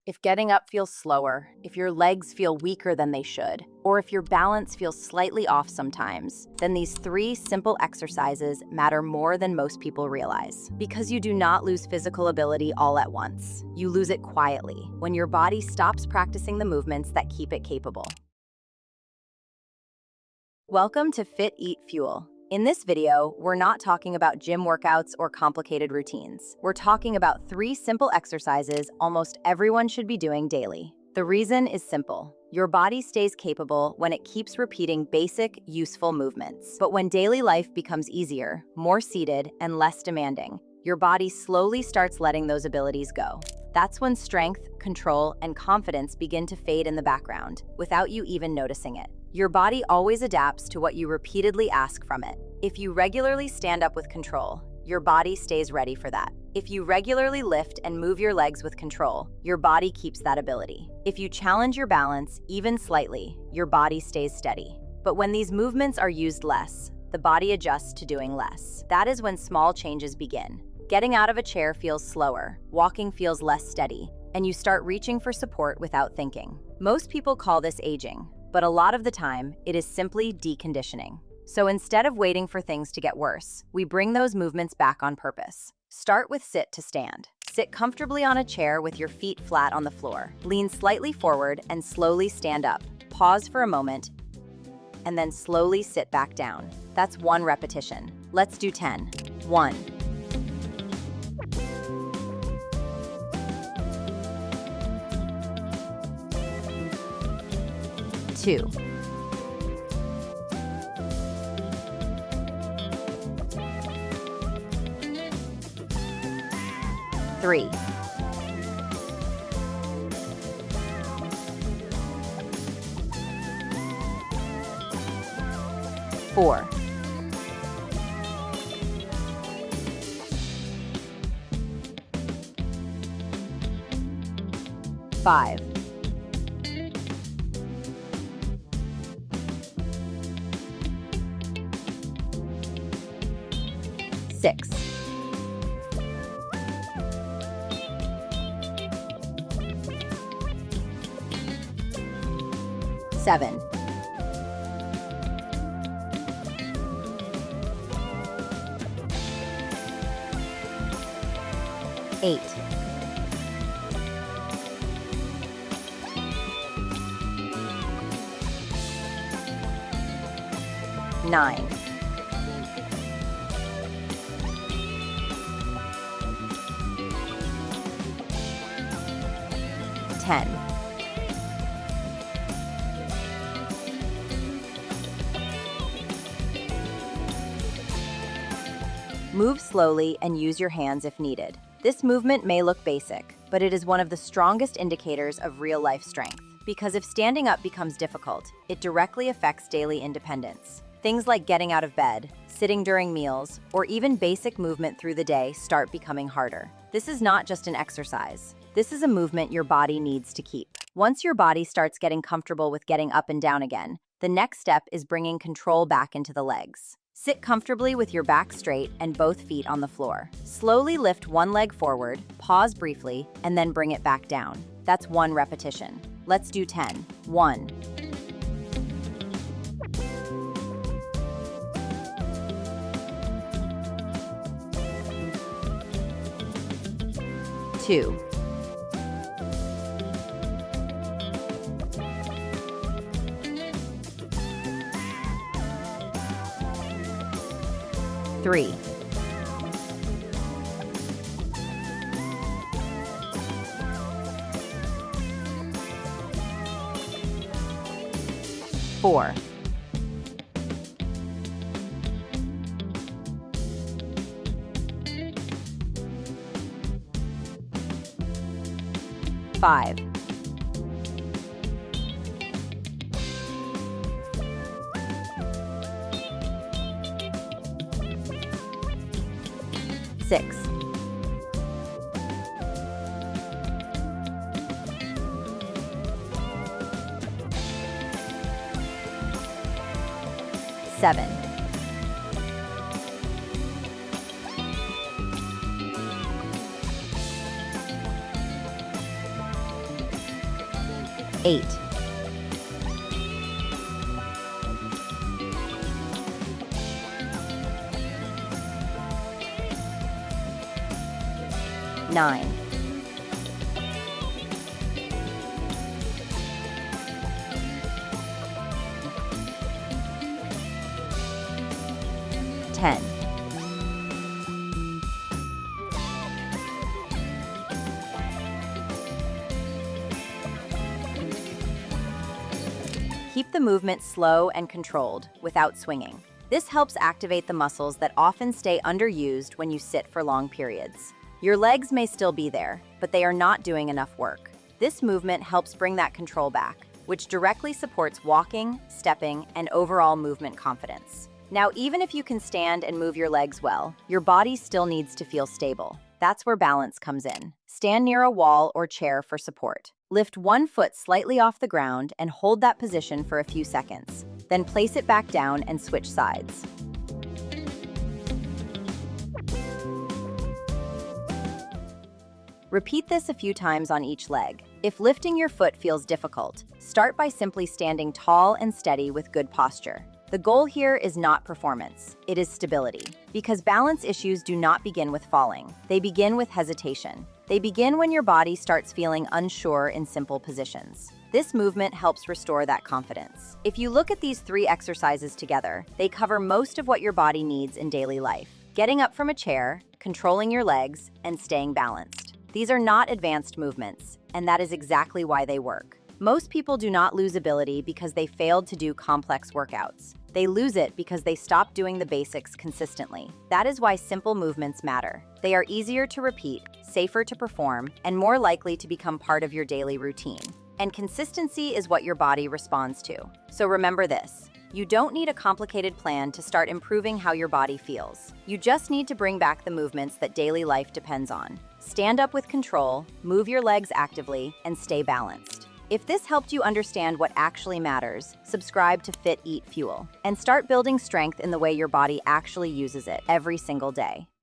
If getting up feels slower, if your legs feel weaker than they should, or if your balance feels slightly off sometimes, then these 3 simple exercises matter more than most people realize. Because you do not lose physical ability all at once. You lose it quietly, when your body stops practicing the movements that keep it capable. Welcome to Fit Eat Fuel. In this video, we're not talking about gym workouts or complicated routines. We're talking about 3 simple exercises almost everyone should be doing daily. The reason is simple. Your body stays capable when it keeps repeating basic, useful movements. But when daily life becomes easier, more seated, and less demanding, your body slowly starts letting those abilities go. That's when strength, control, and confidence begin to fade in the background, without you even noticing it. Your body always adapts to what you repeatedly ask from it. If you regularly stand up with control, your body stays ready for that. If you regularly lift and move your legs with control, your body keeps that ability. If you challenge your balance, even slightly, your body stays steady. But when these movements are used less, the body adjusts to doing less. That is when small changes begin. Getting out of a chair feels slower, walking feels less steady, and you start reaching for support without thinking. Most people call this aging, but a lot of the time, it is simply deconditioning. So instead of waiting for things to get worse, we bring those movements back on purpose. Start with sit to stand. Sit comfortably on a chair with your feet flat on the floor. Lean slightly forward and slowly stand up. Pause for a moment, and then slowly sit back down. That's 1 repetition. Let's do 10. 1. 2. 3. 4. 5. 6. 7. 8. 9. 10. 'Move slowly and use your hands if needed. This movement may look basic, but it is one of the strongest indicators of real-life strength. Because if standing up becomes difficult, it directly affects daily independence. Things like getting out of bed, sitting during meals, or even basic movement through the day start becoming harder. This is not just an exercise. This is a movement your body needs to keep. Once your body starts getting comfortable with getting up and down again, the next step is bringing control back into the legs. Sit comfortably with your back straight and both feet on the floor. Slowly lift one leg forward, pause briefly, and then bring it back down. That's 1 repetition. Let's do 10. 1. 2. 3. 4. 5. 6. 7. 8. 8, 9, 10. Keep the movement slow and controlled, without swinging. This helps activate the muscles that often stay underused when you sit for long periods. Your legs may still be there, but they are not doing enough work. This movement helps bring that control back, which directly supports walking, stepping, and overall movement confidence. Now, even if you can stand and move your legs well, your body still needs to feel stable. That's where balance comes in. Stand near a wall or chair for support. Lift one foot slightly off the ground and hold that position for a few seconds. Then place it back down and switch sides. Repeat this a few times on each leg. If lifting your foot feels difficult, start by simply standing tall and steady with good posture. The goal here is not performance, it is stability. Because balance issues do not begin with falling, they begin with hesitation. They begin when your body starts feeling unsure in simple positions. This movement helps restore that confidence. If you look at these 3 exercises together, they cover most of what your body needs in daily life. Getting up from a chair, controlling your legs, and staying balanced. These are not advanced movements, and that is exactly why they work. Most people do not lose ability because they failed to do complex workouts. They lose it because they stop doing the basics consistently. That is why simple movements matter. They are easier to repeat, safer to perform, and more likely to become part of your daily routine. And consistency is what your body responds to. So remember this. You don't need a complicated plan to start improving how your body feels. You just need to bring back the movements that daily life depends on. Stand up with control, move your legs actively, and stay balanced. If this helped you understand what actually matters, subscribe to Fit, Eat, Fuel, and start building strength in the way your body actually uses it every single day.